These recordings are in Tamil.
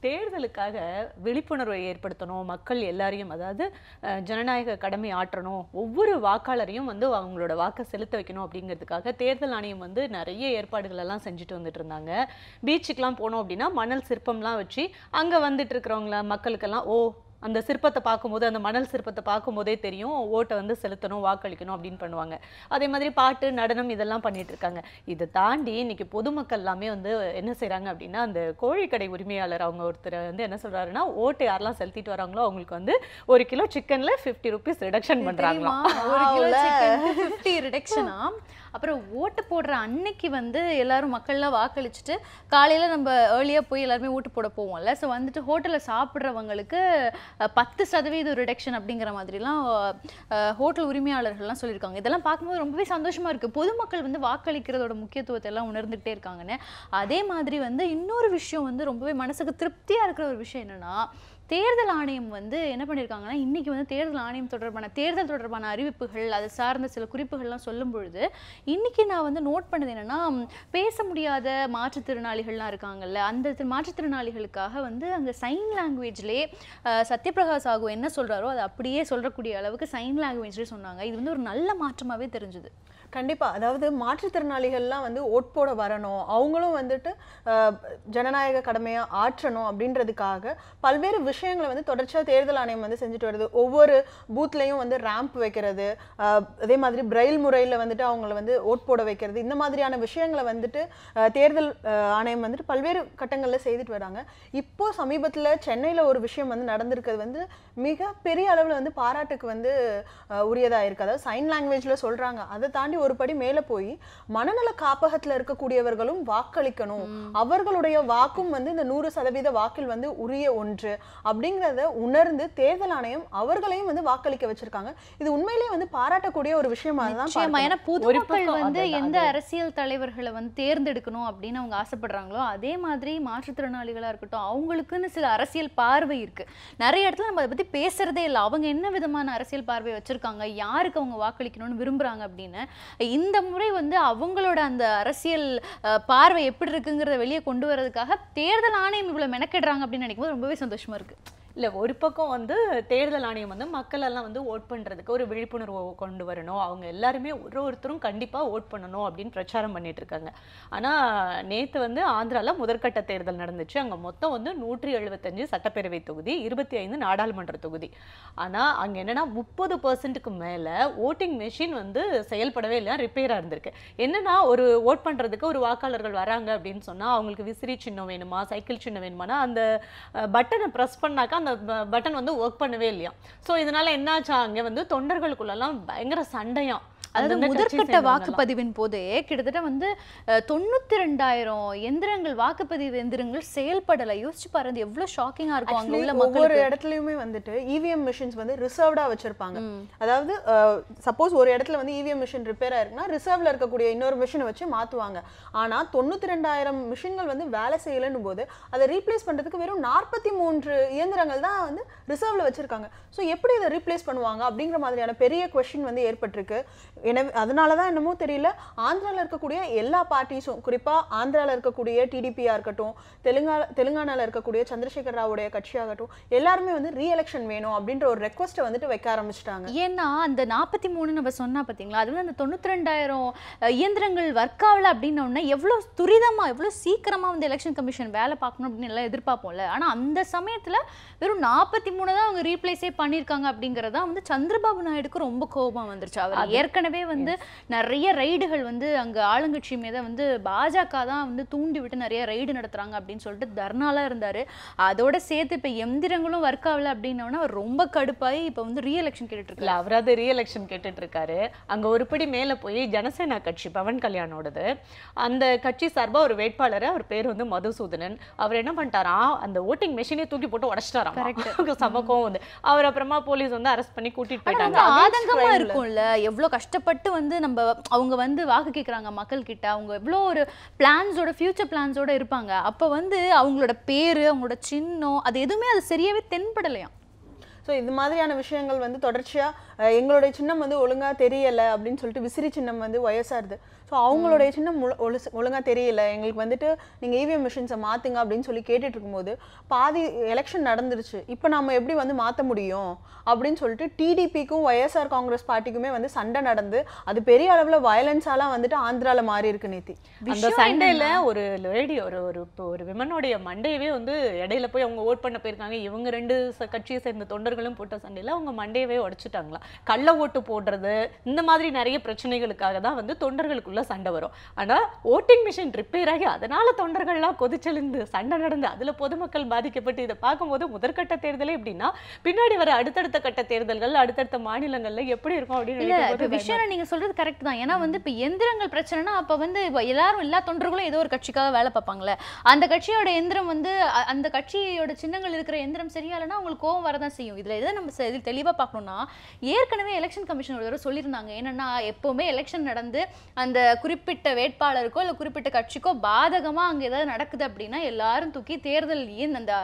தேர்தலுக்காக விழிப்புணர்வை ஏற்படுத்தணும், மக்கள் எல்லாரையும், அதாவது ஜனநாயக கடமை ஆற்றணும், ஒவ்வொரு வாக்காளரையும் வந்து அவங்களோட வாக்கை செலுத்த வைக்கணும் அப்படிங்கிறதுக்காக தேர்தல் ஆணையம் வந்து நிறைய ஏற்பாடுகள் எல்லாம் செஞ்சுட்டு வந்துட்டு இருந்தாங்க. பீச்சுக்கெல்லாம் போனோம் அப்படின்னா மணல் சிற்பம்லாம் வச்சு அங்கே வந்துட்டு இருக்கிறவங்கள மக்களுக்கெல்லாம் அந்த சிற்பத்தை பார்க்கும்போது, அந்த மணல் சிற்பத்தை பார்க்கும்போதே தெரியும் ஓட்டை வந்து செலுத்தணும், வாக்களிக்கணும் அப்படின்னு பண்ணுவாங்க. அதே மாதிரி பாட்டு, நடனம் இதெல்லாம் பண்ணிட்டு இருக்காங்க. இதை தாண்டி இன்னைக்கு பொதுமக்கள் எல்லாமே வந்து என்ன செய்றாங்க அப்படின்னா, அந்த கோழிக்கடை உரிமையாளர் அவங்க ஒருத்தர் வந்து என்ன சொல்றாருன்னா, ஓட்டு யாரெல்லாம் செலுத்திட்டு வராங்களோ அவங்களுக்கு வந்து 1 கிலோ சிக்கன்ல 50 ரூபீஸ் ரிடக்ஷன் பண்றாங்களாம். 1 kilo chicken 50 ரிடக்ஷனா? அப்புறம் ஓட்டு போடுற அன்னைக்கு வந்து எல்லாரும் மக்கள்லாம் வாக்களிச்சுட்டு காலையில நம்ம ஏர்லியாக போய் எல்லாருமே ஓட்டு போட போவோம்ல. ஸோ வந்துட்டு ஹோட்டலில் சாப்பிட்றவங்களுக்கு 10% ரிடக்ஷன் அப்படிங்கிற மாதிரிலாம் ஹோட்டல் உரிமையாளர்கள்லாம் சொல்லியிருக்காங்க. இதெல்லாம் பார்க்கும்போது ரொம்பவே சந்தோஷமா இருக்குது. பொதுமக்கள் வந்து வாக்களிக்கிறதோட முக்கியத்துவத்தை எல்லாம் உணர்ந்துகிட்டே இருக்காங்கன்னு. அதே மாதிரி வந்து இன்னொரு விஷயம் வந்து ரொம்பவே மனசுக்கு திருப்தியாக இருக்கிற ஒரு விஷயம் என்னென்னா, தேர்தல் ஆணையம் வந்து என்ன பண்ணியிருக்காங்கன்னா, இன்றைக்கி வந்து தேர்தல் ஆணையம் தேர்தல் தொடர்பான அறிவிப்புகள், அது சார்ந்த சில குறிப்புகள்லாம் சொல்லும் பொழுது இன்றைக்கி நான் வந்து நோட் பண்ணது என்னென்னா, பேச முடியாத மாற்றுத்திறனாளிகள்லாம் இருக்காங்கல்ல, அந்த மாற்றுத்திறனாளிகளுக்காக வந்து அங்கே சைன் லாங்குவேஜ்லேயே சத்யபிரகாஷ் சாகு என்ன சொல்கிறாரோ அதை அப்படியே சொல்லக்கூடிய அளவுக்கு சைன் லாங்குவேஜ்லேயே சொன்னாங்க. இது வந்து ஒரு நல்ல மாற்றமாகவே தெரிஞ்சுது. கண்டிப்பா. அதாவது மாற்றுத்திறனாளிகள்லாம் வந்து ஓட் போட வரணும், அவங்களும் வந்துட்டு ஜனநாயக கடமையை ஆற்றணும் அப்படின்றதுக்காக பல்வேறு விஷயங்களை வந்து தொடர்ச்சியாக தேர்தல் ஆணையம் வந்து செஞ்சுட்டு வருது. ஒவ்வொரு பூத்லையும் வந்து ரேம்ப் வைக்கிறது, அதே மாதிரி பிரெயில் முறையில் வந்துட்டு அவங்களை வந்து ஓட் போட வைக்கிறது, இந்த மாதிரியான விஷயங்களை வந்துட்டு தேர்தல் ஆணையம் வந்துட்டு பல்வேறு கட்டங்களில் செய்துட்டு வராங்க. இப்போ சமீபத்தில் சென்னையில் ஒரு விஷயம் வந்து நடந்திருக்கிறது வந்து மிக பெரிய அளவில் வந்து பாராட்டுக்கு வந்து உரியதாக இருக்குது. அதாவது சைன் லாங்குவேஜில் சொல்கிறாங்க. அதை தாண்டி ஒரு படி மேல போய் மனநல காப்பகத்துல இருக்கக்கூடியவர்களும் வாக்களிக்கணும், அவர்களுடைய வாக்கும் வந்து இந்த 100% வாக்கில் வந்து உரிய ஒன்று அப்படிங்கறத உணர்ந்து தேர்தல் ஆணையம் அவர்களையும் வந்து வாக்களிக்க வச்சிருக்காங்க. இது உண்மையிலேயே வந்து பாராட்டக்கூடிய ஒரு விஷயமா தான். ஏன்னா பொதுமக்கள் வந்து எந்த அரசியல் தலைவர்களை வந்து தேர்ந்தெடுக்கணும் அப்படின்னு அவங்க ஆசைப்படுறாங்களோ, அதே மாதிரி மாற்றுத்திறனாளிகளா இருக்கட்டும் அவங்களுக்குன்னு சில அரசியல் பார்வை இருக்கு. நிறைய இடத்துல நம்ம அதை பத்தி பேசுறதே இல்லை. அவங்க என்ன விதமான அரசியல் பார்வை வச்சிருக்காங்க, யாருக்கு அவங்க வாக்களிக்கணும்னு விரும்புறாங்க அப்படின்னு இந்த முறை வந்து அவங்களோட அந்த அரசியல் பார்வை எப்படி இருக்குங்கிறத வெளியே கொண்டு வரதுக்காக தேர்தல் ஆணையம் இவ்வளவு மெனக்கெடுறாங்க அப்படின்னு நினைக்கும்போது ரொம்பவே சந்தோஷமா இருக்கு. இல்லை, ஒரு பக்கம் வந்து தேர்தல் ஆணையம் வந்து மக்கள் எல்லாம் வந்து ஓட் பண்ணுறதுக்கு ஒரு விழிப்புணர்வு கொண்டு வரணும், அவங்க எல்லாருமே ஒருத்தரும் கண்டிப்பாக ஓட் பண்ணணும் அப்படின்னு பிரச்சாரம் பண்ணிட்டு இருக்காங்க. ஆனால் நேற்று வந்து ஆந்திராவில் முதற்கட்ட தேர்தல் நடந்துச்சு. அங்கே மொத்தம் வந்து 175 சட்டப்பேரவை தொகுதி, 25 நாடாளுமன்ற தொகுதி. ஆனால் அங்கே என்னன்னா 30% மேலே ஓட்டிங் மெஷின் வந்து செயல்படவே இல்லை, ரிப்பேராக இருந்திருக்கு. என்னன்னா ஒரு ஓட் பண்ணுறதுக்கு ஒரு வாக்காளர்கள் வராங்க அப்படின்னு சொன்னால் அவங்களுக்கு விசிறி சின்னம் வேணுமா, சைக்கிள் சின்னம் வேணுமானா அந்த பட்டனை ப்ரெஸ் பண்ணாக்கா அந்த பட்டன் வந்து ஒர்க் பண்ணவே இல்லையா. சோ இதனால என்னாச்சா, அங்க வந்து தொண்டர்களுக்குள்ளலாம் பயங்கர சண்டையாம். அதாவது முதற்கட்ட வாக்குப்பதிவின் போதே கிட்டத்தட்ட வந்து 92,000 எந்திரங்கள், வாக்குப்பதிவு எந்திரங்கள் செயல்படலை. யோசிச்சு பாருங்க எவ்வளவு ஷாக்கிங்கா இருக்கும். அங்க உள்ள ஒவ்வொரு இடத்துலயுமே வந்துட்டு இவிஎம் மிஷின்ஸ் வந்து ரிசர்வ்டா வச்சிருப்பாங்க. அதாவது சப்போஸ் ஒரு இடத்துல வந்து இவிஎம் மிஷின் ரிப்பேர் ஆயிருக்குன்னா ரிசர்வ்ல இருக்கக்கூடிய இன்னொரு மிஷினை வச்சு மாத்துவாங்க. ஆனா 92,000 மிஷின்கள் வந்து வேலை செய்யலன்னும் போது அதை ரீப்ளேஸ் பண்றதுக்கு வெறும் 43 இயந்திரங்கள் தான் வந்து ரிசர்வ்ல வச்சிருக்காங்க. ஸோ எப்படி இதை ரீப்ளேஸ் பண்ணுவாங்க அப்படிங்கிற மாதிரியான பெரிய கொஸ்டின் வந்து ஏற்பட்டிருக்கு. எனவே அதனாலதான் என்னமோ தெரியல, ஆந்திராவில் இருக்கக்கூடிய எல்லா பார்ட்டிஸும், குறிப்பா ஆந்திராவில் இருக்கக்கூடிய டிடிபியா இருக்கட்டும், தெலுங்கானால இருக்கக்கூடிய சந்திரசேகர் ராவுடைய கட்சியாகட்டும், எல்லாருமே வந்து ரீஎலெக்ஷன் வேணும் அப்படின்ற ஒரு ரெக்வஸ்ட்டை வந்துட்டு வைக்க ஆரம்பிச்சிட்டாங்க. ஏன்னா அந்த 43 நம்ம சொன்னா பார்த்தீங்களா, அது வந்து அந்த 92,000 இயந்திரங்கள் ஒர்க் ஆகல அப்படின்னோடனே எவ்வளோ துரிதமா எவ்வளோ சீக்கிரமா வந்து எலெக்ஷன் கமிஷன் வேலை பார்க்கணும் அப்படின்னு எல்லாம் எதிர்பார்ப்போம்ல. ஆனா அந்த சமயத்துல வெறும் 43 தான் அவங்க ரீப்ளேஸே பண்ணியிருக்காங்க அப்படிங்கிறதா வந்து சந்திரபாபு நாயுடுக்கு ரொம்ப கோபம் வந்துருச்சு. அவர் ஏற்கனவே வந்து நிறைய ரைடுகள் வந்து அங்க ஆளுங்கட்சி மீத வந்து பாஜக தான் வந்து தூண்டி விட்டு நிறைய ரைடு நடத்துறாங்க அப்படின்னு சொல்லிட்டு தர்ணாலாம் இருந்தாரு. அதோட சேர்த்து இப்ப எந்திரங்களும் ஒர்க் ஆகல அப்படின்னோன்னா அவர் ரொம்ப கடுப்பாயி இப்ப வந்து ரீஎலெக்ஷன் கேட்டுட்டு இருக்காரு. அவராது ரீஎலெக்ஷன் கேட்டுட்டு இருக்காரு. அங்க ஒரு படி மேல போய் ஜனசேனா கட்சி பவன் கல்யாணோடது, அந்த கட்சி சார்பா ஒரு வேட்பாளர், அவர் பேர் வந்து மதுசூதனன். அவர் என்ன பண்ணிட்டாராம், அந்த ஓட்டிங் மெஷினே தூக்கி போட்டு உடைச்சிட்டாராம். சமக்கம் வந்து அவர் அப்புறமா போலீஸ் வந்து அரெஸ்ட் பண்ணி கூட்டிட்டு போயிட்டாங்க. ஆதங்கமா இருக்கும்ல, எவ்வளவு கஷ்டப்பட்டு வந்து நம்ம அவங்க வந்து வாக்கு கேட்கறாங்க மக்கள் கிட்ட, அவங்க எவ்வளோ ஒரு பிளான்ஸோட ஃபியூச்சர் பிளான்ஸோட இருப்பாங்க. அப்ப வந்து அவங்களோட பேரு, அவங்களோட சின்னம், அது எதுவுமே அது சரியாவே தென்படலையாம். ஸோ இது மாதிரியான விஷயங்கள் வந்து தொடர்ச்சியா எங்களுடைய சின்னம் வந்து ஒழுங்கா தெரியல அப்படின்னு சொல்லிட்டு விசிறி சின்னம் வந்து வயசாருது. ஸோ அவங்களுடைய சின்னம் ஒழுங்கா தெரியல, எங்களுக்கு வந்துட்டு நீங்க இவிஎம் மிஷின்ஸை மாத்துங்க அப்படின்னு சொல்லி கேட்டுட்டு இருக்கும்போது பாதி எலெக்ஷன் நடந்துருச்சு, இப்போ நம்ம எப்படி வந்து மாற்ற முடியும் அப்படின்னு சொல்லிட்டு டிடிபிக்கும் ஒய்எஸ்ஆர் காங்கிரஸ் பார்ட்டிக்குமே வந்து சண்டை நடந்து அது பெரிய அளவுல வயலன்ஸாலாம் வந்துட்டு ஆந்திரால மாறி இருக்கு. நேத்தி அந்த சண்டையில ஒரு லேடி ஒரு விமனுடைய மண்டையவே வந்து இடையில போய் அவங்க ஓட் பண்ண போயிருக்காங்க. இவங்க 2 கட்சியை சேர்ந்த தொண்டர்களும் போட்ட சண்டையில அவங்க மண்டையவே உடைச்சிட்டாங்களாம். கள்ள ஓட்டு போடுறது இந்த மாதிரி நிறைய பிரச்சனைகளுக்காக தான் வந்து தொண்டர்களுக்குள்ள சண்டை வரும். ஆனா ஓட்டிங் மிஷின் ரிப்பேர் ஆகி அதனால தொண்டர்கள்லாம் கொதிச்செழுந்து சண்டை நடந்து அதுல பொதுமக்கள் பாதிக்கப்பட்டு இதை பார்க்கும்போது முதற்கட்ட தேர்தலே எப்படின்னா பின்னாடி வர அடுத்தடுத்த கட்ட தேர்தல்கள் அடுத்தடுத்த மாநிலங்கள்ல எப்படி இருக்கும் அப்படின்னு விஷயம் நீங்க சொல்றது கரெக்ட் தான். ஏன்னா வந்து இப்ப எந்திரங்கள் பிரச்சனைனா அப்ப வந்து எல்லாரும் எல்லா தொண்டர்களும் ஏதோ ஒரு கட்சிக்காக வேலை பார்ப்பாங்களே, அந்த கட்சியோட எந்திரம் வந்து அந்த கட்சியோட சின்னங்கள் இருக்கிற எந்திரம் சரியா இல்லைன்னா அவங்களுக்கு கோவம் வரதான் செய்யும். இதுல எதை நம்ம தெளிவா பார்க்கணும்னா ஏற்கனவே எலெக்ஷன் கமிஷன் ஒரு தடவை சொல்லியிருந்தாங்க, என்னன்னா எப்பவுமே எலெக்ஷன் நடந்து அந்த குறிப்பிட்ட வேட்பாளருக்கோ இல்ல குறிப்பிட்ட கட்சிக்கோ பாதகமா அங்க ஏதாவது நடக்குது அப்படின்னா எல்லாரும் தூக்கி தேர்தல் அந்த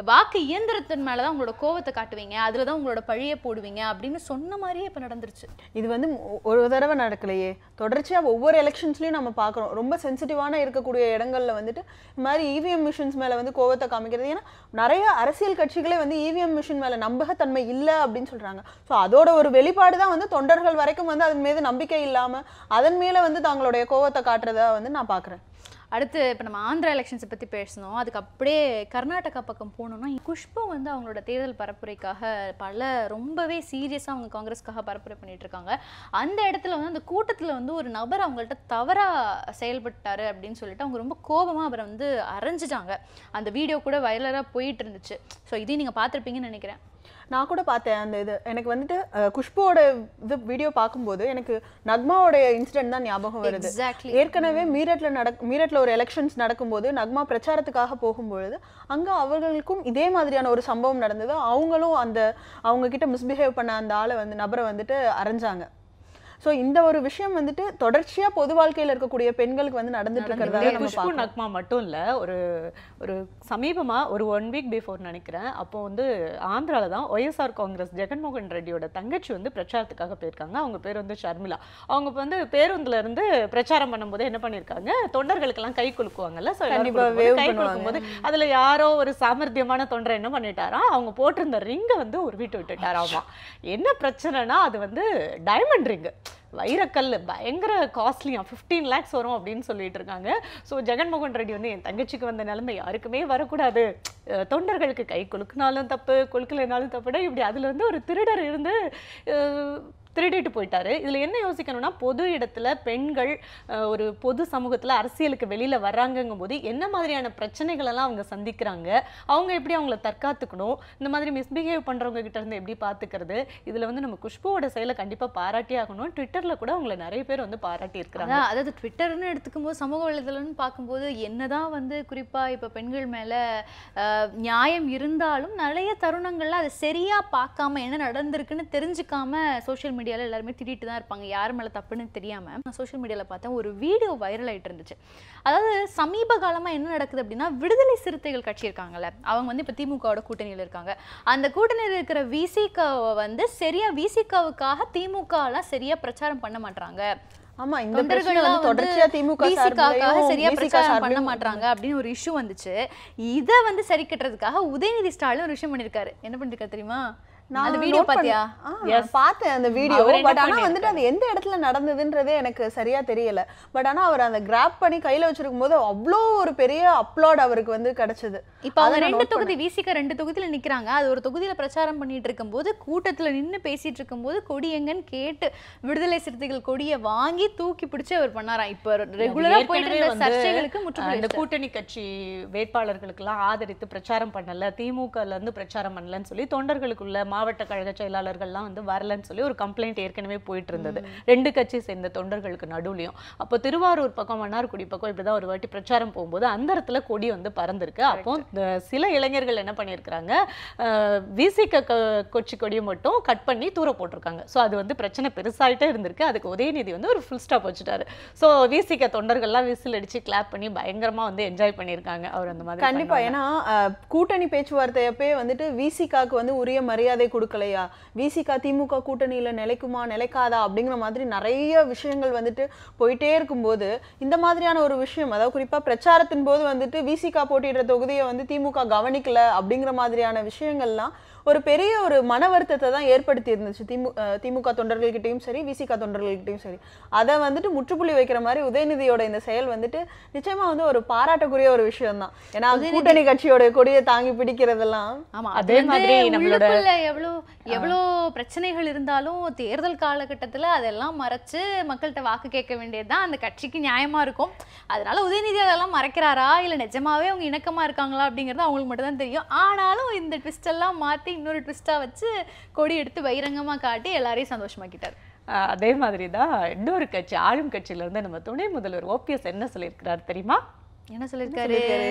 வாக்கு இயந்திரத்தின் மேலதான் உங்களோட கோவத்தை காட்டுவீங்க, அதுலதான் உங்களோட பழிய போடுவீங்க அப்படின்னு சொன்ன மாதிரியே இப்ப நடந்துருச்சு. இது வந்து ஒரு தடவை நடக்கலையே, தொடர்ச்சியா ஒவ்வொரு எலெக்ஷன்ஸ்லயும் நம்ம பார்க்குறோம். ரொம்ப சென்சிட்டிவான இருக்கக்கூடிய இடங்கள்ல வந்துட்டு இந்த மாதிரி இவிஎம் மிஷின்ஸ் மேல வந்து கோவத்தை காமிக்கிறது. ஏன்னா நிறைய அரசியல் கட்சிகளே வந்து இவிஎம் மிஷின் மேல நம்பகத்தன்மை இல்லை அப்படின்னு சொல்றாங்க. ஸோ அதோட ஒரு வெளிப்பாடு தான் வந்து தொண்டர்கள் வரைக்கும் வந்து அதன் மீது நம்பிக்கை இல்லாம அதன் மேல வந்து தங்களுடைய கோவத்தை காட்டுறதா வந்து நான் பார்க்குறேன். அடுத்து இப்போ நம்ம ஆந்திரா எலெக்ஷன்ஸை பற்றி பேசணும். அதுக்கு அப்படியே கர்நாடகா பக்கம் போனோம்னா குஷ்பு வந்து அவங்களோட தேர்தல் பரப்புரைக்காக ரொம்பவே சீரியஸாக அவங்க காங்கிரஸ்க்காக பரப்புரை பண்ணிட்டு இருக்காங்க. அந்த இடத்துல வந்து அந்த கூட்டத்தில் வந்து ஒரு நபர் அவங்கள்ட்ட தவறாக செயல்பட்டாரு அப்படின்னு சொல்லிட்டு அவங்க ரொம்ப கோபமாக அவரை வந்து அரைஞ்சிட்டாங்க. அந்த வீடியோ கூட வைரலாக போயிட்டு இருந்துச்சு. ஸோ இதையும் நீங்கள் பார்த்துருப்பீங்கன்னு நினைக்கிறேன். நான் கூட பார்த்தேன் அந்த இது. எனக்கு வந்துட்டு குஷ்புவோட இது வீடியோ பார்க்கும்போது எனக்கு நக்மாவோட இன்சிடென்ட் தான் ஞாபகம் வருது. ஏற்கனவே மீரட்ல ஒரு எலெக்ஷன்ஸ் நடக்கும்போது நக்மா பிரச்சாரத்துக்காக போகும்பொழுது அங்க அவர்களுக்கும் இதே மாதிரியான ஒரு சம்பவம் நடந்தது. அவங்களும் அவங்க கிட்ட மிஸ்பிஹேவ் பண்ண அந்த ஆளை வந்து நபரை வந்துட்டு அரைஞ்சாங்க. ஸோ இந்த ஒரு விஷயம் வந்துட்டு தொடர்ச்சியா பொது வாழ்க்கையில் இருக்கக்கூடிய பெண்களுக்கு வந்து நடந்துட்டு இருக்கிறதா குஷ்பு நக்மா மட்டும் இல்ல, ஒரு சமீபமா ஒரு 1 வீக் பிஃபோர் நினைக்கிறேன், அப்போ வந்து ஆந்திரால தான் ஒய்எஸ்ஆர் காங்கிரஸ் ஜெகன்மோகன் ரெட்டியோட தங்கச்சி வந்து பிரச்சாரத்துக்காக போயிருக்காங்க. அவங்க பேர் வந்து ஷர்மிளா. அவங்க வந்து பேருந்துல இருந்து பிரச்சாரம் பண்ணும்போது என்ன பண்ணிருக்காங்க, தொண்டர்களுக்கெல்லாம் கை குலுக்குவாங்கல்ல, கை குலுக்கும்போது அதுல யாரோ ஒரு சாமர்த்தியமான தொண்டர் என்ன பண்ணிட்டாரா, அவங்க போட்டிருந்த ரிங்கை வந்து ஒரு வீட்டு விட்டுட்டாராமா. என்ன பிரச்சனைனா அது வந்து டைமண்ட் ரிங்கு, வைரக்கல், பயங்கர காஸ்ட்லியா 15 lakhs வரும் அப்படின்னு சொல்லிட்டு இருக்காங்க. ஸோ ஜெகன்மோகன் ரெட்டி வந்து என் தங்கச்சிக்கு வந்த நிலைமை யாருக்குமே வரக்கூடாது, தொண்டர்களுக்கு கை குலுக்கினாலும் தப்பு குலுக்கலைனாலும் தப்புடா, இப்படி அதுல இருந்து ஒரு திருடர் இருந்து திருடிட்டு போயிட்டாரு. இதுல என்ன யோசிக்கணும்னா பொது இடத்துல பெண்கள் ஒரு பொது சமூகத்துல அரசியலுக்கு வெளியில வர்றாங்கங்கும் போது என்ன மாதிரியான பிரச்சனைகள் எல்லாம் அவங்க சந்திக்கிறாங்க, அவங்க எப்படி அவங்கள தற்காத்துக்கணும், இந்த மாதிரி மிஸ்பிஹேவ் பண்றவங்க கிட்ட இருந்து எப்படி பாத்துக்கிறது. இதுல வந்து நம்ம குஷ்புவோட செயலை கண்டிப்பா பாராட்டி ஆகணும். ட்விட்டர்ல கூட அவங்களை நிறைய பேர் வந்து பாராட்டி இருக்கிறாங்க. அதாவது ட்விட்டர்னு எடுத்துக்கும் போது சமூக வலைதளம்னு பார்க்கும்போது என்னதான் வந்து குறிப்பா இப்ப பெண்கள் மேல நியாயம் இருந்தாலும் நிறைய தருணங்கள்ல அதை சரியா பார்க்காம என்ன நடந்திருக்குன்னு தெரிஞ்சுக்காம சோஷியல் மீடியால எல்லாருமே திட்டிட்டு தான் இருப்பாங்க, யார் மேல தப்புன்னு தெரியாம. நான் சோஷியல் மீடியால பார்த்தேன், ஒரு வீடியோ வைரல் ஆயிட்டு இருந்துச்சு. அதாவது சமீப காலமா என்ன நடக்குது அப்படின்னா, விடுதலை சிறுத்தைகள் கட்சி இருக்காங்கல்ல, அவங்க வந்து இப்ப திமுகவோட கூட்டணியில் இருக்காங்க. அந்த கூட்டணியில் இருக்கிற விசிகாவை வந்து சரியா விசிகாவுக்காக திமுக எல்லாம் சரியா பிரச்சாரம் பண்ண மாட்டாங்க. ஆமா, இந்த பிரச்சனை வந்து தொடர்ச்சியா திமுக சரியா பிரச்சாரம் பண்ண மாட்டாங்க அப்படின்னு ஒரு இஷ்யூ வந்துச்சு. இதை வந்து சரி கட்டுறதுக்காக உதயநிதி ஸ்டாலின் ஒரு விஷயம் பண்ணிருக்காரு. என்ன பண்ணிருக்காரு தெரியுமா? அந்த வீடியோ பாத்தியா? பார்த்தேன் அந்த வீடியோ. பட் ஆனா வந்துட்டு அது எந்த இடத்துல நடந்ததுன்றதே எனக்கு சரியா தெரியல. பட் ஆனா அவர் அந்த கிராப் பண்ணி கையில வச்சிருக்கும் போது அவ்வளோ ஒரு பெரிய அப்லோட் அவருக்கு வந்து கிடைச்சது. இப்ப அவங்க 2 தொகுதி விசிக 2 தொகுதியில நிக்கிறாங்க. அது ஒரு தொகுதியில பிரச்சாரம் பண்ணிட்டு இருக்கும்போது கூட்டத்துல நின்னு பேசிட்டு இருக்கும்போது கொடி எங்கன்னு கேட்டு விடுதலை சிறுத்தைகள் கொடியை வாங்கி தூக்கி பிடிச்சு அவர் பண்ணாராம். இப்ப ரெகுலரா போயிட்டு இருந்த சர்ச்சைகளுக்கு முற்றுப்புள்ளி. இந்த கூட்டணி கட்சி வேட்பாளர்களுக்கு எல்லாம் ஆதரித்து பிரச்சாரம் பண்ணல, திமுகல இருந்து பிரச்சாரம் பண்ணலன்னு சொல்லி தொண்டர்களுக்குள்ள மாவட்ட கழக செயலாளர்கள்லாம் வந்து வரலன்னு சொல்லி ஒரு கம்ப்ளைண்ட் ஏற்கனவே போயிட்டு இருந்தது 2 கட்சி சேர்ந்த தொண்டர்களுக்கு நடுவுலையும். அப்போ திருவாரூர் பக்கம் மன்னார்குடி பக்கம் இப்படிதான் ஒரு வாட்டி பிரச்சாரம் போகும்போது அந்த இடத்துல கொடி வந்து பறந்துருக்கு. அப்போ சில இளைஞர்கள் என்ன பண்ணியிருக்கிறாங்க, விசிக கொச்சி கொடியை மட்டும் கட் பண்ணி தூர போட்டிருக்காங்க. ஸோ அது வந்து பிரச்சனை பெருசாயிட்டே இருந்திருக்கு. அதுக்கு உதயநிதி வந்து ஒரு ஃபுல் ஸ்டாப் வச்சுட்டாரு. ஸோ விசிக தொண்டர்கள்லாம் விசில் அடிச்சு கிளாப் பண்ணி பயங்கரமா வந்து என்ஜாய் பண்ணியிருக்காங்க அவர் அந்த மாதிரி. கண்டிப்பா, ஏன்னா கூட்டணி பேச்சுவார்த்தையப்பே வந்துட்டு விசிகாக்கு வந்து உரிய மரியாதை கொடுக்கலையா, விசிக திமுக கூட்டணியில நிலைக்குமா நிலைக்காதா அப்படிங்கிற மாதிரி நிறைய விஷயங்கள் வந்துட்டு போயிட்டே இருக்கும்போது இந்த மாதிரியான ஒரு விஷயம், அதாவது குறிப்பா பிரச்சாரத்தின் போது வந்துட்டு விசிக போட்டியிடுற தொகுதியை வந்து திமுக கவனிக்கல அப்படிங்கிற மாதிரியான விஷயங்கள்லாம் ஒரு பெரிய ஒரு மன வருத்தத்தை தான் ஏற்படுத்தி இருந்துச்சு திமுக தொண்டர்கள்கிட்டையும் சரி விசிக தொண்டர்கள்கிட்டையும் சரி. அதை வந்துட்டு முற்றுப்புள்ளி வைக்கிற மாதிரி உதயநிதியோட இந்த செயல் வந்துட்டு நிச்சயமா வந்து ஒரு பாராட்டக்குரிய ஒரு விஷயம் தான். ஏன்னா கூட்டணி கட்சியோட கொடியை தாங்கி பிடிக்கிறதெல்லாம். ஆமா, அதே மாதிரி நம்மளோட எவ்வளோ பிரச்சனைகள் இருந்தாலும் தேர்தல் காலகட்டத்துல அதெல்லாம் மறைச்சு மக்கள்கிட்ட வாக்கு கேட்க வேண்டியதுதான் அந்த கட்சிக்கு நியாயமா இருக்கும். அதனால உதயநிதி அதெல்லாம் மறைக்கிறாரா இல்ல நிஜமாவே அவங்க இணக்கமா இருக்காங்களா அப்படிங்கிறது அவங்களுக்கு மட்டும் தான் தெரியும். ஆனாலும் இந்த ட்விஸ்ட் எல்லாம் மாத்தி இன்னொரு ட்விஸ்டா வச்சு கொடி எடுத்து பகிரங்கமா காட்டி எல்லாரையும் சந்தோஷமாக்கிட்டாரு. அதே மாதிரி தான் இன்னொரு கட்சி, ஆளும் கட்சியில இருந்து நம்ம துணை முதல்வர் ஓபிஎஸ் என்ன சொல்லியிருக்கிறார் தெரியுமா? என்ன சொல்லியிருக்காரு?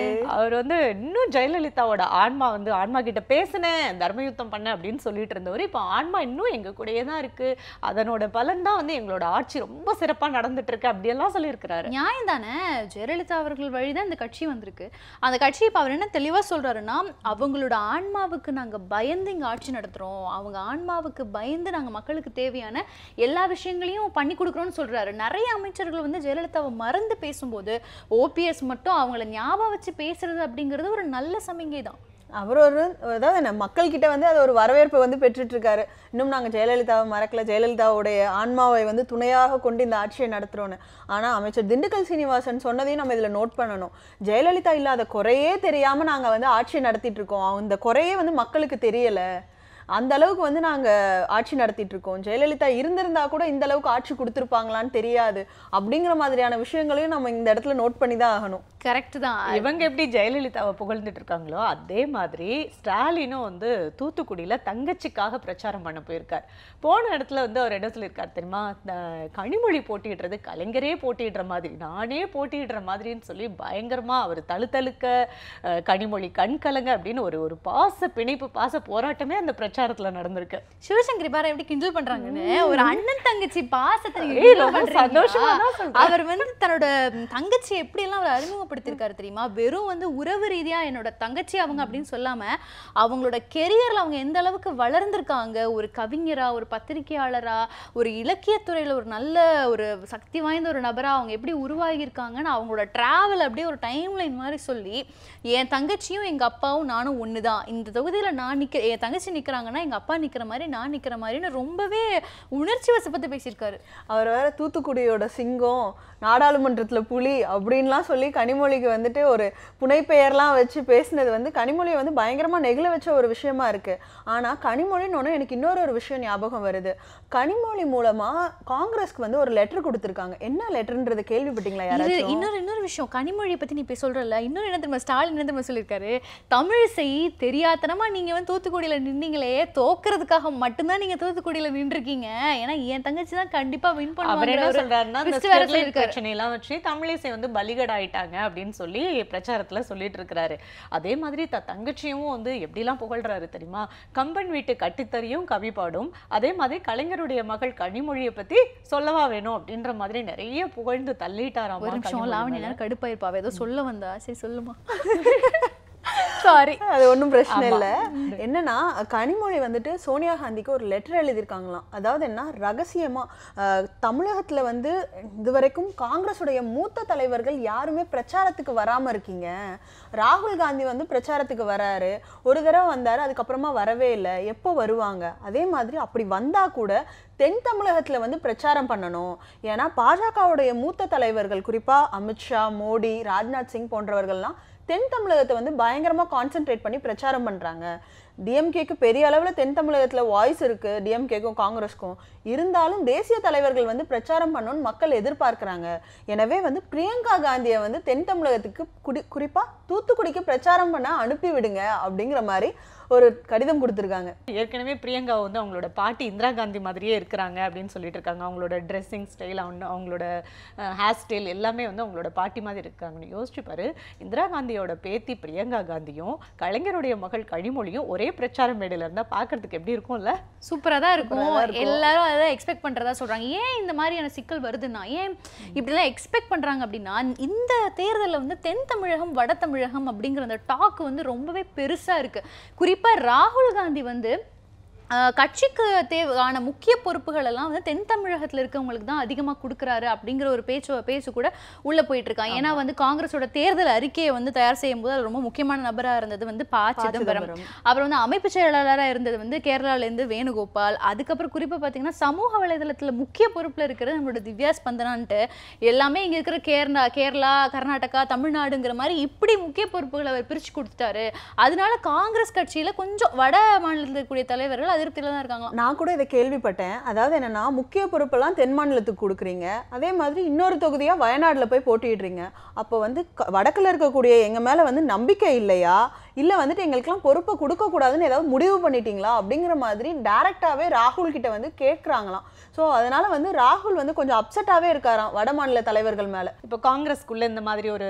அவர் வந்து இன்னும் ஜெயலலிதாவோட ஆன்மா கிட்ட பேசினேன், தர்மயுத்தம் பண்ண அப்படின்னு சொல்லிட்டு இருந்தவர் இப்போ ஆன்மா இன்னும் எங்க கூடயே தான் இருக்கு, அதனோட பலன் தான் வந்து எங்களோட ஆட்சி ரொம்ப சிறப்பா நடந்துட்டு இருக்கு அப்படியெல்லாம் சொல்லியிருக்கிறாரு. நியாயம் தானே, ஜெயலலிதா அவர்கள் வழிதான் இந்த கட்சி வந்திருக்கு. அந்த கட்சி இப்போ அவர் என்ன தெளிவா சொல்றாருன்னா, அவங்களோட ஆன்மாவுக்கு நாங்க பயந்து இங்க ஆட்சி நடத்துறோம், அவங்க ஆன்மாவுக்கு பயந்து நாங்க மக்களுக்கு தேவையான எல்லா விஷயங்களையும் பண்ணி கொடுக்குறோம்னு சொல்றாரு. நிறைய அமைச்சர்கள் வந்து ஜெயலலிதாவை மறந்து பேசும்போது ஓபிஎஸ் மட்டும் அவங்கள ஞாபகம் வச்சு பேசுறது அப்படிங்கிறது ஒரு நல்ல சமிங்கை தான். அவர் அதாவது மக்கள் கிட்ட வந்து அது ஒரு வரவேற்பை வந்து பெற்றுட்டு இருக்காரு. இன்னும் நாங்க ஜெயலலிதாவை மறக்கல, ஜெயலலிதாவுடைய ஆன்மாவை வந்து துணையாக கொண்டு இந்த ஆட்சியை நடத்துறோன்னு. ஆனா அமைச்சர் திண்டுக்கல் சீனிவாசன் சொன்னதையும் நம்ம இதுல நோட் பண்ணணும். ஜெயலலிதா இல்லாத குறையே தெரியாம நாங்க வந்து ஆட்சியை நடத்திட்டு இருக்கோம், அந்த குறையே வந்து மக்களுக்கு தெரியல, அந்த அளவுக்கு வந்து நாங்க ஆட்சி நடத்திட்டு இருக்கோம், ஜெயலலிதா இருந்திருந்தா கூட இந்த அளவுக்கு ஆட்சி கொடுத்துருப்பாங்களான்னு தெரியாது அப்படிங்கிற மாதிரியான விஷயங்களையும் நம்ம இந்த இடத்துல நோட் பண்ணி தான் ஆகணும். கரெக்ட் தான். இவங்க எப்படி ஜெயலலிதாவை புகழ்ந்துட்டு இருக்காங்களோ அதே மாதிரி ஸ்டாலினும் வந்து தூத்துக்குடியில தங்கச்சிக்காக பிரச்சாரம் பண்ண போயிருக்கார். போன இடத்துல வந்து அவர் என்ன சொல்லியிருக்காரு தெரியுமா? கனிமொழி போட்டிடுறது கலைஞரே போட்டிடுற மாதிரி, நானே போட்டிடுற மாதிரின்னு சொல்லி பயங்கரமா அவர் தழுத்தழுக்க கனிமொழி கண் கலங்க அப்படின்னு ஒரு பிணைப்பு பாச போராட்டமே அந்த பிரச்சாரத்துல நடந்திருக்கு. சிவசங்கரி பாரு எப்படி கிண்டல் பண்றாங்கன்னு. ஒரு அண்ணன் தங்கச்சி பாசத்தை சந்தோஷமா அவர் வந்து தன்னோட தங்கச்சி எப்படி எல்லாம் அவர் அறிமுகப்படுத்திருக்காரு தெரியுமா? வெறும் வந்து உறவு ரீதியா என்னோட தங்கச்சி அவங்க அப்படின்னு சொல்லாம அவங்களோட கெரியர்ல அவங்க எந்த அளவுக்கு வளர்ந்திருக்காங்க, ஒரு கவிஞரா, ஒரு பத்திரிகையாளரா, ஒரு இலக்கியத்துறையில ஒரு நல்ல ஒரு சக்தி வாய்ந்த ஒரு நபரா அவங்க எப்படி உருவாகி இருக்காங்கன்னு அவங்களோட டிராவல் அப்படியே ஒரு டைம் லைன் மாதிரி சொல்லி, என் தங்கச்சியும் எங்க அப்பாவும் நானும் ஒண்ணுதான், இந்த தொகுதியில நான் என் தங்கச்சி நிக்கிறாங்கன்னா எங்க அப்பா நிக்கிற மாதிரி நான் நிக்கிற மாதிரின்னு ரொம்பவே உணர்ச்சி வசப்பட்டு பேசியிருக்காரு. அவர் வேற தூத்துக்குடியோட சிங்கம், நாடாளுமன்றத்துல புலி அப்படின்லாம் சொல்லி கனிமொழிக்கு வந்துட்டு ஒரு புனைப்பெயர்லாம் வச்சு பேசினது வந்து கனிமொழியை வந்து பயங்கரமா நெகிழ வச்ச ஒரு விஷயமா இருக்கு. ஆனா கனிமொழின்னு எனக்கு இன்னொரு விஷயம் ஞாபகம் வருது. கனிமொழி மூலமா காங்கிரஸ்க்கு வந்து ஒரு லெட்டர் கொடுத்திருக்காங்க. என்ன லெட்டர்ன்றது கேள்விப்பட்டீங்களா யாராச்சும்? இன்னொரு விஷயம் கனிமொழியை பத்தி நீ போய் சொல்றல, இன்னொரு என்ன தெரியுமா ஸ்டாலின் என்ன தெரியுமா சொல்லியிருக்காரு? தமிழிசை தெரியாதனமா நீங்க வந்து தூத்துக்குடியில நின்னீங்களே, தோக்குறதுக்காக மட்டும்தான் நீங்க தூத்துக்குடியில நின்றுருக்கீங்க, ஏன்னா என் தங்கச்சி தான் கண்டிப்பா வின் பண்ணுவாங்க பிரச்சனையெல்லாம் வச்சு தமிழிசை வந்து பலிகடாயிட்டாங்க அப்படின்னு சொல்லி பிரச்சாரத்துல சொல்லிட்டு இருக்கிறாரு. அதே மாதிரி தங்கச்சியும் வந்து எப்படிலாம் புகழ்றாரு தெரியுமா? கம்பன் வீட்டு கட்டித்தறியும் கவி பாடும், அதே மாதிரி கலைஞருடைய மகள் கனிமொழியை பத்தி சொல்லவா வேணும் அப்படின்ற மாதிரி நிறைய புகழ்ந்து தள்ளிட்டாராம். ஒரு நிமிஷம் லாவணி கடுப்பாயிருப்பாவே ஏதோ சொல்ல வந்தா, சரி சொல்லுமா. சாரி, அது ஒன்றும் பிரச்சனை இல்லை. என்னன்னா கனிமொழி வந்துட்டு சோனியா காந்திக்கு ஒரு லெட்டர் எழுதியிருக்காங்களாம். அதாவது என்ன, ரகசியமா தமிழகத்துல வந்து இதுவரைக்கும் காங்கிரஸுடைய மூத்த தலைவர்கள் யாருமே பிரச்சாரத்துக்கு வராம இருக்கீங்க, ராகுல் காந்தி வந்து பிரச்சாரத்துக்கு வராரு, ஒரு தடவை வந்தாரு, அதுக்கப்புறமா வரவே இல்லை, எப்போ வருவாங்க, அதே மாதிரி அப்படி வந்தா கூட தென் தமிழகத்துல வந்து பிரச்சாரம் பண்ணணும், ஏன்னா பாஜகவுடைய மூத்த தலைவர்கள் குறிப்பா அமித்ஷா, மோடி, ராஜ்நாத் சிங் போன்றவர்கள்லாம் தென் தமிழகத்தை வந்து பயங்கரமா கான்சென்ட்ரேட் பண்ணி பிரச்சாரம் பண்றாங்க. டிஎம்கேக்கு பெரிய அளவுல தென் தமிழகத்துல வாய்ஸ் இருக்கு, டிஎம்கேக்கும் காங்கிரஸ்க்கும், இருந்தாலும் தேசிய தலைவர்கள் வந்து பிரச்சாரம் பண்ணணும்னு மக்கள் எதிர்பார்க்கிறாங்க. எனவே வந்து பிரியங்கா காந்தியை வந்து தென் தமிழகத்துக்கு குறிப்பா தூத்துக்குடிக்கு பிரச்சாரம் பண்ண அனுப்பி விடுங்க அப்படிங்கிற மாதிரி ஒரு கடிதம் கொடுத்துருக்காங்க. ஏற்கனவே பிரியங்கா வந்து அவங்களோட பாட்டி இந்திரா காந்தி மாதிரியே இருக்கிறாங்க அப்படின்னு சொல்லிட்டு இருக்காங்க. அவங்களோட ட்ரெஸ்ஸிங் ஸ்டைல், அவங்களோட ஹேர் ஸ்டைல் எல்லாமே வந்து அவங்களோட பாட்டி மாதிரி இருக்காங்கன்னு யோசிச்சு பாரு. இந்திரா காந்தியோட பேத்தி பிரியங்கா காந்தியும் கலைஞருடைய மகள் கனிமொழியும் ஒரே பிரச்சார மேடையில இருந்தா பாக்குறதுக்கு எப்படி இருக்கும்ல? சூப்பரா தான் இருக்கும். எல்லாரும் அதை எக்ஸ்பெக்ட் பண்றதா சொல்றாங்க. ஏன் இந்த மாதிரியான சிக்கல் வருதுன்னா, ஏன் இப்படிலாம் எக்ஸ்பெக்ட் பண்றாங்க அப்படின்னா, இந்த தேர்தலில் வந்து தென் தமிழகம் வட தமிழகம் அப்படிங்கிற அந்த டாக் வந்து ரொம்பவே பெருசா இருக்கு. குறிப்பா ராகுல் காந்தி வந்து கட்சிக்கு தேவையான முக்கிய பொறுப்புகள் எல்லாம் வந்து தென் தமிழகத்தில் இருக்கவங்களுக்கு தான் அதிகமாக கொடுக்குறாரு அப்படிங்கிற ஒரு பேச்சு கூட உள்ள போயிட்டு இருக்காங்க. ஏன்னா வந்து காங்கிரஸோட தேர்தல் அறிக்கையை வந்து தயார் செய்யும் போது அது ரொம்ப முக்கியமான நபராக இருந்தது வந்து ப. சிதம்பரம். அப்புறம் வந்து அமைப்பு செயலாளராக இருந்தது வந்து கேரளாலேருந்து வேணுகோபால். அதுக்கப்புறம் குறிப்பாக பார்த்தீங்கன்னா சமூக வலைதளத்தில் முக்கிய பொறுப்பில் இருக்கிறது நம்மளோட திவ்யா ஸ்பந்தனான்ட்டு எல்லாமே இங்கே இருக்கிற கேரளா கர்நாடகா தமிழ்நாடுங்கிற மாதிரி இப்படி முக்கிய பொறுப்புகளை அவர் பிரித்து கொடுத்துட்டாரு. அதனால காங்கிரஸ் கட்சியில் கொஞ்சம் வட மாநிலத்தில் இருக்கக்கூடிய தலைவர்கள் அதிருப்தியில தான் இருக்காங்க. நான் கூட இதை கேள்விப்பட்டேன். அதாவது என்னன்னா முக்கிய பொறுப்பெல்லாம் தென் மாநிலத்துக்கு கொடுக்குறீங்க, அதே மாதிரி இன்னொரு தொகுதியா வயநாடுல போய் போட்டிடுறீங்க. அப்போ வந்து வடக்குல இருக்கக்கூடிய எங்க மேல வந்து நம்பிக்கை இல்லையா, இல்ல வந்துட்டு எங்களுக்கெல்லாம் பொறுப்பை கொடுக்க கூடாதுன்னு ஏதாவது முடிவு பண்ணிட்டீங்களா அப்படிங்கிற மாதிரி டைரக்டாவே ராகுல் கிட்ட வந்து கேட்கறாங்களாம். ஸோ அதனால வந்து ராகுல் வந்து கொஞ்சம் அப்செட்டாவே இருக்காராம் வட மாநில தலைவர்கள் மேல. இப்போ காங்கிரஸ்க்குள்ள இந்த மாதிரி ஒரு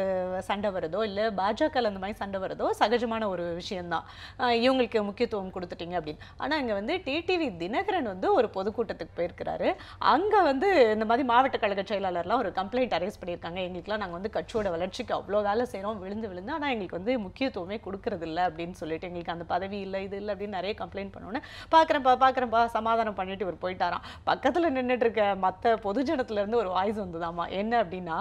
சண்டை வருதோ இல்ல பாஜக இந்த மாதிரி சண்டை வருதோ சகஜமான ஒரு விஷயம்தான். இவங்களுக்கு முக்கியத்துவம் கொடுத்துட்டீங்க அப்படின்னு. ஆனா இங்க வந்து டிடிவி தினகரன் வந்து ஒரு பொதுக்கூட்டத்துக்கு போயிருக்கிறாரு. அங்க வந்து இந்த மாதிரி மாவட்ட கழக செயலாளர்லாம் ஒரு கம்ப்ளைண்ட் அரைஸ் பண்ணியிருக்காங்க. எங்களுக்குலாம் நாங்க வந்து கட்சியோட வளர்ச்சிக்கு அவ்வளோ வேலை செய்யறோம், விழுந்து ஆனா எங்களுக்கு வந்து முக்கியத்துவமே கொடுக்கறது இல்லை அப்படின்னு சொல்லிட்டு, எங்களுக்கு அந்த பதவி இல்லை இது இல்லை அப்படின்னு நிறைய கம்ப்ளைண்ட் பண்ணோன்னு பாக்குறேன்ப்பா சமாதானம் பண்ணிட்டு இவர் போயிட்டாராம். பக்கத்துல நின்றுட்டு இருக்க மற்ற பொதுஜனத்துல இருந்து ஒரு வாய்ஸ் வந்ததாமா. என்ன அப்படின்னா,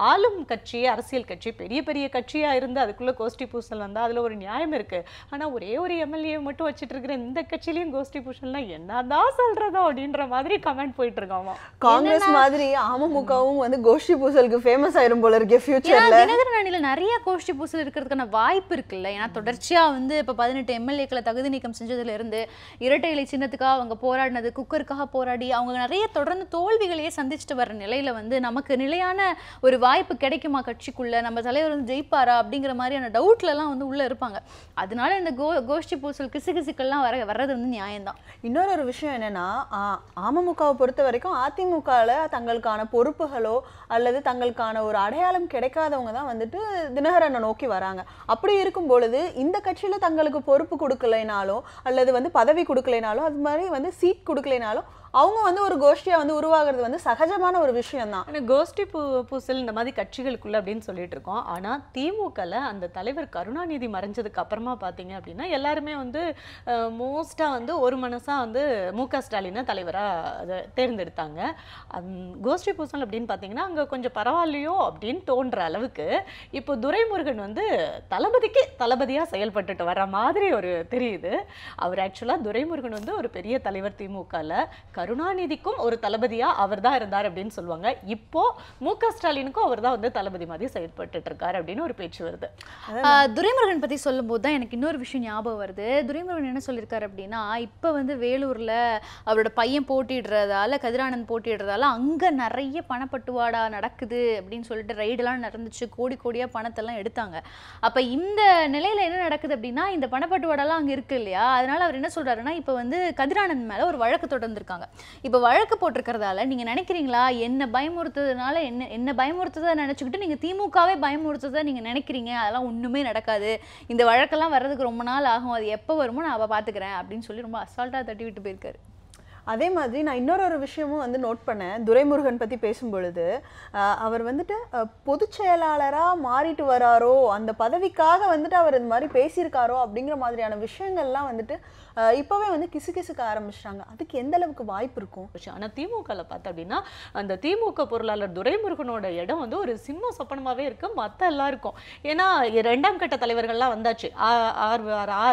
ஆளும் கட்சி அரசியல் கட்சி பெரிய பெரிய கட்சியா இருந்து அதுக்குள்ள கோஷ்டி பூசல் வந்தா அதுல ஒரு நியாயம் இருக்கு. ஆனா ஒரே ஒரு எம்எல்ஏ மட்டும் வச்சுட்டு இருக்கிற இந்த கட்சியிலயும் கோஷ்டி பூசல்னா என்னதான் சொல்றதோ அப்படின்ற மாதிரி கமெண்ட் போயிட்டு இருக்காமா. காங்கிரஸ் மாதிரி அமமுகவும் வந்து கோஷ்டி பூசலுக்கு ஃபேமஸ் ஆயிரும் போல இருக்கே ஃபியூச்சர்ல. தினகரன் அணியில நிறைய கோஷ்டி பூசல் இருக்கிறதுக்கான வாய்ப்பு இருக்குல்ல. ஏன்னா தொடர்ச்சியா வந்து இப்ப 18 எம்எல்ஏக்களை தகுதி நீக்கம் செஞ்சதுல இருந்து இரட்டை இலை சின்னத்துக்காக அவங்க போராடினது, குக்கருக்காக போராடி அவங்க நிறைய தொடர்ந்து தோல்விகளையே சந்திச்சுட்டு வர நிலையில வந்து நமக்கு நிலையான ஒரு வாய்ப்பு கிடைக்குமா கட்சிக்குள்ள, நம்ம தலைவர் வந்து ஜெயிப்பாரா அப்படிங்கிற மாதிரியான டவுட்ல எல்லாம் வந்து உள்ள இருப்பாங்க. அதனால இந்த கோஷ்டி பூசல் கிசுகிசுக்கெல்லாம் வர்றது வந்து நியாயம்தான். இன்னொரு விஷயம் என்னன்னா, அமமுகவை பொறுத்த வரைக்கும் அதிமுகவில் தங்களுக்கான பொறுப்புகளோ அல்லது தங்களுக்கான ஒரு அடையாளம் கிடைக்காதவங்க தான் வந்துட்டு தினகரனை நோக்கி வராங்க. அப்படி இருக்கும் பொழுது இந்த கட்சியில தங்களுக்கு பொறுப்பு கொடுக்கலைனாலும் அல்லது வந்து பதவி கொடுக்கலைனாலும் அது மாதிரி வந்து சீட் கொடுக்கலைனாலும் அவங்க வந்து ஒரு கோஷ்டியா வந்து உருவாகிறது வந்து சகஜமான ஒரு விஷயம் தான். கோஷ்டி பூசல் இந்த மாதிரி கட்சிகளுக்குள்ள அப்படின்னு சொல்லிட்டு இருக்கோம். ஆனா திமுகல அந்த தலைவர் கருணாநிதி மறைஞ்சதுக்கு அப்புறமா பாத்தீங்க அப்படின்னா எல்லாருமே வந்து மோஸ்டா வந்து ஒரு மனசா வந்து மு.க. ஸ்டாலினை தலைவரா தேர்ந்தெடுத்தாங்க. கோஷ்டி பூசல் அப்படின்னு பாத்தீங்கன்னா அங்க கொஞ்சம் பரவாயில்லையோ அப்படின்னு தோன்ற அளவுக்கு இப்போ துரைமுருகன் வந்து தளபதியா செயல்பட்டுட்டு வர மாதிரி ஒரு தெரியுது. அவர் ஆக்சுவலா துரைமுருகன் வந்து ஒரு பெரிய தலைவர் திமுகல, கருணாநிதிக்கும் ஒரு தளபதியா அவர் தான் இருந்தார் அப்படின்னு சொல்லுவாங்க. இப்போ மு.க. ஸ்டாலினுக்கும் அவர் தான் வந்து தளபதி மாதிரி செயல்பட்டு இருக்காரு அப்படின்னு ஒரு பேச்சு வருது. துரைமுருகன் பத்தி சொல்லும் போது தான் எனக்கு இன்னொரு விஷயம் ஞாபகம் வருது. துரைமுருகன் என்ன சொல்லியிருக்காரு அப்படின்னா, இப்ப வந்து வேலூர்ல அவரோட பையன் போட்டிடுறதால, கதிரானந்த் போட்டிடுறதால அங்க நிறைய பணப்பட்டுவாடா நடக்குது அப்படின்னு சொல்லிட்டு ரைடெல்லாம் நடந்துச்சு, கோடியா பணத்தெல்லாம் எடுத்தாங்க. அப்ப இந்த நிலையில என்ன நடக்குது அப்படின்னா, இந்த பணப்பட்டுவாடெல்லாம் அங்க இருக்கு இல்லையா, அதனால அவர் என்ன சொல்றாருன்னா, இப்ப வந்து கதிரானந்த் மேல ஒரு வழக்கு தொடர்ந்துருக்காங்க. இப்ப வழக்கு போட்டிருக்கிறதால நீங்க நினைக்கிறீங்களா என்ன பயமுறுத்ததுனால என்ன பயமுறுத்ததை நினைச்சுக்கிட்டு நீங்க திமுகவே பயமுறுத்ததை நீங்க நினைக்கிறீங்க, அதெல்லாம் ஒண்ணுமே நடக்காது, இந்த வழக்கெல்லாம் வர்றதுக்கு ரொம்ப நாள் ஆகும், அது எப்போ வருமோ நான் அவ பாத்துக்கிறேன் அப்படின்னு சொல்லி ரொம்ப அசால்ட்டா தட்டி விட்டு போயிருக்காரு. அதே மாதிரி நான் இன்னொரு விஷயமும் வந்து நோட் பண்ணேன். துரைமுருகன் பற்றி பேசும்பொழுது அவர் வந்துட்டு பொதுச் செயலாளராக மாறிட்டு வராரோ, அந்த பதவிக்காக வந்துட்டு அவர் இந்த மாதிரி பேசியிருக்காரோ அப்படிங்கிற மாதிரியான விஷயங்கள்லாம் வந்துட்டு இப்போவே வந்து கிசுகிசுக்க ஆரம்பிச்சிட்டாங்க. அதுக்கு எந்த அளவுக்கு வாய்ப்பு இருக்கும்? ஆனால் திமுகவில் பார்த்தா அப்படின்னா அந்த திமுக பொருளாளர் துரைமுருகனோட இடம் வந்து ஒரு சிம்ம சொப்பனமாகவே இருக்கு மற்ற எல்லாருக்கும். ஏன்னா 2ஆம் கட்ட தலைவர்கள்லாம் வந்தாச்சு,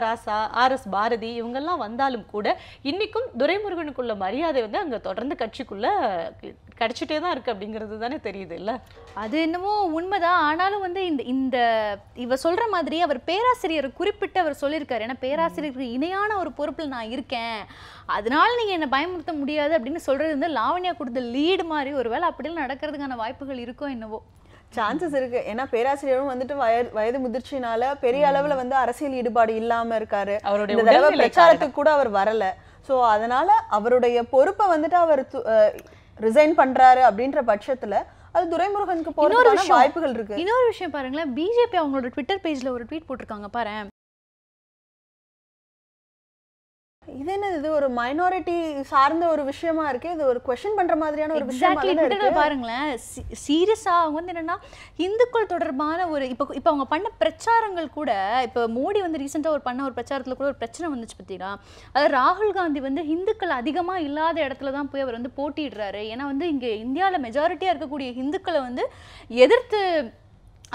ராசா, RS பாரதி இவங்கெல்லாம் வந்தாலும் கூட இன்னைக்கும் துரைமுருகனுக்குள்ள மரியாதை வந்து அங்கே தொடர்ந்து கட்சிக்குள்ள கிடைச்சிட்டே தான் இருக்கு அப்படிங்கிறது தானே தெரியுது இல்ல? அது என்னமோ உண்மைதான். ஆனாலும் வந்து இந்த இவ சொல்ற மாதிரி அவர் பேராசிரியர் குறிப்பிட்டு அவர் சொல்லியிருக்காரு. ஏன்னா பேராசிரியருக்கு இணையான ஒரு பொறுப்பில் நான் இருக்கேன், அதனால நீங்க என்ன பயமுறுத்த முடியாது அப்படின்னு சொல்றது வந்து லாவண்யா கொடுத்த லீடு மாதிரி. ஒருவேளை அப்படிலாம் நடக்கிறதுக்கான வாய்ப்புகள் இருக்கோ என்னவோ, சான்சஸ் இருக்கு. ஏன்னா பேராசிரியரும் வந்துட்டு வயது முதிர்ச்சினால பெரிய அளவுல வந்து அரசியல் ஈடுபாடு இல்லாம இருக்காரு. இந்த தடவை பிரச்சாரத்துக்கு கூட அவர் வரல. ஸோ அதனால அவருடைய பொறுப்பை வந்துட்டு அவர் ரிசைன் பண்றாரு அப்படின்ற பட்சத்துல அது துரைமுருகனுக்கு போறதுக்கான வாய்ப்புகள் இருக்கு. இன்னொரு விஷயம் பாருங்களேன், பிஜேபி அவங்களோட ட்விட்டர் பேஜ்ல ஒரு ட்வீட் போட்டிருக்காங்க பாரு. இது என்னது, இது ஒரு மைனாரிட்டி சார்ந்த ஒரு விஷயமா இருக்கு, இது ஒரு क्वेश्चन பண்ற மாதிரியான ஒரு விஷயமா இருக்கு. பாருங்களேன், சீரியஸா அவங்க வந்து என்னன்னா இந்துக்கள் தொடர்பான ஒரு இப்போ அவங்க பண்ண பிரச்சாரங்கள் கூட, இப்போ மோடி வந்து ரீசெண்டா பண்ண ஒரு பிரச்சாரத்துல கூட ஒரு பிரச்சனை வந்துச்சு பார்த்தீங்களா? அதாவது ராகுல் காந்தி வந்து இந்துக்கள் அதிகமா இல்லாத இடத்துல தான் போய் அவர் வந்து போட்டியிடுறாரு. ஏன்னா வந்து இங்க இந்தியாவில் மெஜாரிட்டியா இருக்கக்கூடிய இந்துக்களை வந்து எதிர்த்து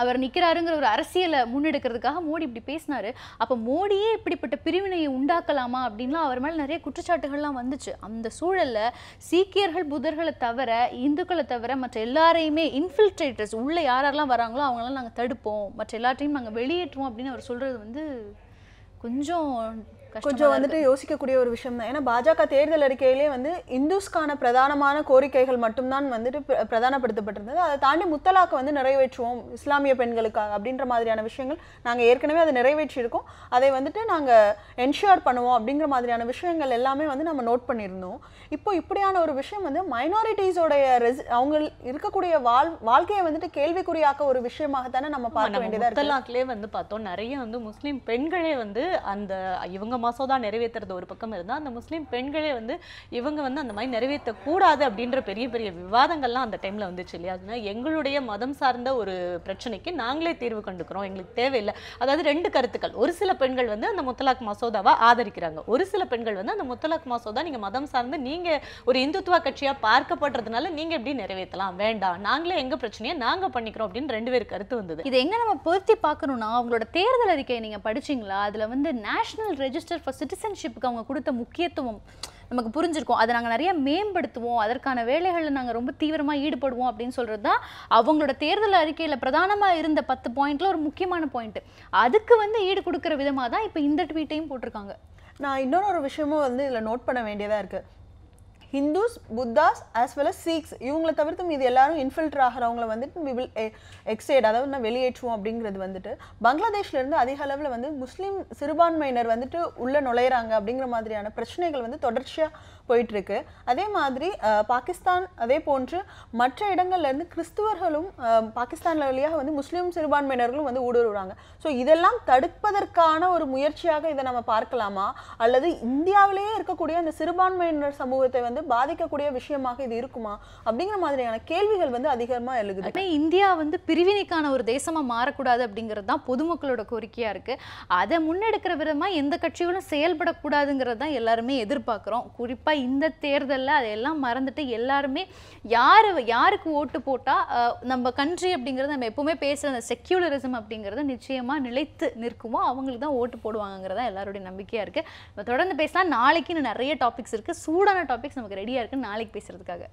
அவர் நிற்கிறாருங்கிற ஒரு அரசியலை முன்னெடுக்கிறதுக்காக மோடி இப்படி பேசினாரு. அப்போ மோடியே இப்படிப்பட்ட பிரிவினையை உண்டாக்கலாமா அப்படின்லாம் அவர் மேலே நிறைய குற்றச்சாட்டுகள்லாம் வந்துச்சு. அந்த சூழலில் சீக்கியர்கள் புத்தர்களை தவிர, இந்துக்களை தவிர மற்ற எல்லாரையுமே இன்ஃபில்ட்ரேட்டர்ஸ் உள்ளே யாரெல்லாம் வராங்களோ அவங்களாம் நாங்கள் தடுப்போம், மற்ற எல்லாத்தையும் நாங்கள் வெளியேற்றுவோம் அப்படின்னு அவர் சொல்கிறது வந்து கொஞ்சம் வந்துட்டு யோசிக்கக்கூடிய ஒரு விஷயம் தான். ஏன்னா பாஜக தேர்தல் அறிக்கையிலே வந்து இந்துஸ்கான பிரதானமான கோரிக்கைகள் மட்டும்தான் வந்துட்டு பிரதானப்படுத்தப்பட்டிருந்தது. அதை தாண்டி முத்தலாக்கு வந்து நிறைவேற்றுவோம் இஸ்லாமிய பெண்களுக்காக அப்படின்ற மாதிரியான விஷயங்கள் நாங்கள் ஏற்கனவே அதை நிறைவேற்றியிருக்கோம், அதை வந்துட்டு நாங்கள் என்ஷூர் பண்ணுவோம் அப்படிங்கிற மாதிரியான விஷயங்கள் எல்லாமே வந்து நம்ம நோட் பண்ணியிருந்தோம். இப்போ இப்படியான ஒரு விஷயம் வந்து மைனாரிட்டிஸோடைய அவங்க இருக்கக்கூடிய வாழ்க்கையை வந்துட்டு கேள்விக்குறியாக்க ஒரு விஷயமாகத்தானே நம்ம பார்க்க வேண்டியதாக இருக்கு. முத்தலாக்லேயே வந்து பார்த்தோம், நிறைய வந்து முஸ்லீம் பெண்களே வந்து அந்த இவங்க மசோதா நிறைவேற்றுறது ஒரு பக்கம் இருந்தால், அந்த முஸ்லீம் பெண்களே வந்து இவங்க வந்து அந்த மாதிரி நிறைவேற்றக்கூடாது அப்படின்ற பெரிய பெரிய விவாதங்கள்லாம் அந்த டைமில் வந்துச்சு இல்லையா? அதுனா எங்களுடைய மதம் சார்ந்த ஒரு பிரச்சனைக்கு நாங்களே தீர்வு கண்டுக்கிறோம், எங்களுக்கு தேவையில்லை. அதாவது ரெண்டு கருத்துக்கள், ஒரு சில பெண்கள் வந்து அந்த முத்தலாக் மசோதாவை ஆதரிக்கிறாங்க, ஒரு சில பெண்கள் வந்து அந்த முத்தலாக் மசோதா நீங்கள் மதம் சார்ந்து நீங்கள் ஒரு இந்துத்துவ கட்சியாக பார்க்கப்படுறதுனால நீங்கள் எப்படி நிறைவேற்றலாம், வேண்டாம், நாங்களே எங்கள் பிரச்சனையை நாங்கள் பண்ணிக்கிறோம் அப்படின்னு ரெண்டு பேர் கருத்து வந்தது. இது எங்கே நம்ம பொருத்தி பார்க்கணும்னா, அவங்களோட தேர்தல் அறிக்கையை நீங்கள் படிச்சிங்களா? அதில் வந்து நேஷனல் ரெஜிஸ்டர் ஃபார் சிட்டிசன்ஷிப்புக்கு அவங்க கொடுத்த முக்கியத்துவம் நமக்கு புரிஞ்சிருக்கும். அதை நாங்கள் நிறைய மேம்படுத்துவோம், அதற்கான வேலைகளில் நாங்கள் ரொம்ப தீவிரமாக ஈடுபடுவோம் அப்படின்னு சொல்கிறது தான் அவங்களோட தேர்தல் அறிக்கையில் பிரதானமாக இருந்த 10 பாயிண்ட்ல ஒரு முக்கியமான பாயிண்ட். அதுக்கு வந்து ஈடு கொடுக்குற விதமாக தான் இப்போ இந்த ட்வீட்டையும் போட்டிருக்காங்க. நான் இன்னொரு விஷயமும் வந்து இதில் நோட் பண்ண வேண்டியதாக இருக்குது. Hindus, Buddhas as well as Sikhs இவங்களை தவிர்த்து இது எல்லாரும் இன்ஃபில்டர் ஆகிறவங்கள வந்துட்டு வி வில் எக்ஸைட், அதாவது நான் வெளியேற்றுவோம் அப்படிங்கிறது வந்துட்டு பங்களாதேஷ்லேருந்து அதிக அளவில் வந்து முஸ்லீம் சிறுபான்மையினர் வந்துட்டு உள்ளே நுழையிறாங்க அப்படிங்கிற மாதிரியான பிரச்சனைகள் வந்து தொடர்ச்சியாக போயிட்டுருக்கு. அதே மாதிரி பாகிஸ்தான், அதே போன்று மற்ற இடங்கள்லேருந்து கிறிஸ்துவர்களும் பாகிஸ்தான் வழியாக வந்து முஸ்லீம் சிறுபான்மையினர்களும் வந்து ஊடுருவுறாங்க. ஸோ இதெல்லாம் தடுப்பதற்கான ஒரு முயற்சியாக இதை நம்ம பார்க்கலாமா, அல்லது இந்தியாவிலேயே இருக்கக்கூடிய அந்த சிறுபான்மையினர் சமூகத்தை வந்து பாதிக்கக்கூடிய விஷயமாக இது இருக்குமா அப்படிங்கிற மாதிரியான கேள்விகள் வந்து அதிகமாக எழுகுது. இந்தியா வந்து பிரிவினைக்கான ஒரு தேசமா மாறக்கூடாது அப்படிங்கிறது தான் பொதுமக்களோட கோரிக்கையா இருக்கு. அதை முன்னெடுக்கிற விதமா எந்த கட்சிகளும் செயல்படக்கூடாதுங்கிறது தான் எல்லாருமே எதிர்பார்க்கிறோம். குறிப்பா இந்த தேர்தலில் அதையெல்லாம் மறந்துட்டு எல்லாருமே யாருக்கு ஓட்டு போட்டா நம்ம கண்ட்ரி அப்படிங்கிறது நம்ம எப்பவுமே பேசுகிற அந்த செக்யூலரிசம் அப்படிங்கிறது நிச்சயமா நிலைத்து நிற்குமோ அவங்களுக்கு தான் ஓட்டு போடுவாங்கிறதா எல்லாருடைய நம்பிக்கையா இருக்கு. நம்ம தொடர்ந்து பேசலாம். நாளைக்கு இன்னும் நிறைய டாபிக்ஸ் இருக்கு, சூடான டாபிக்ஸ் நமக்கு ரெடியா இருக்கு நாளைக்கு பேசுறதுக்காக.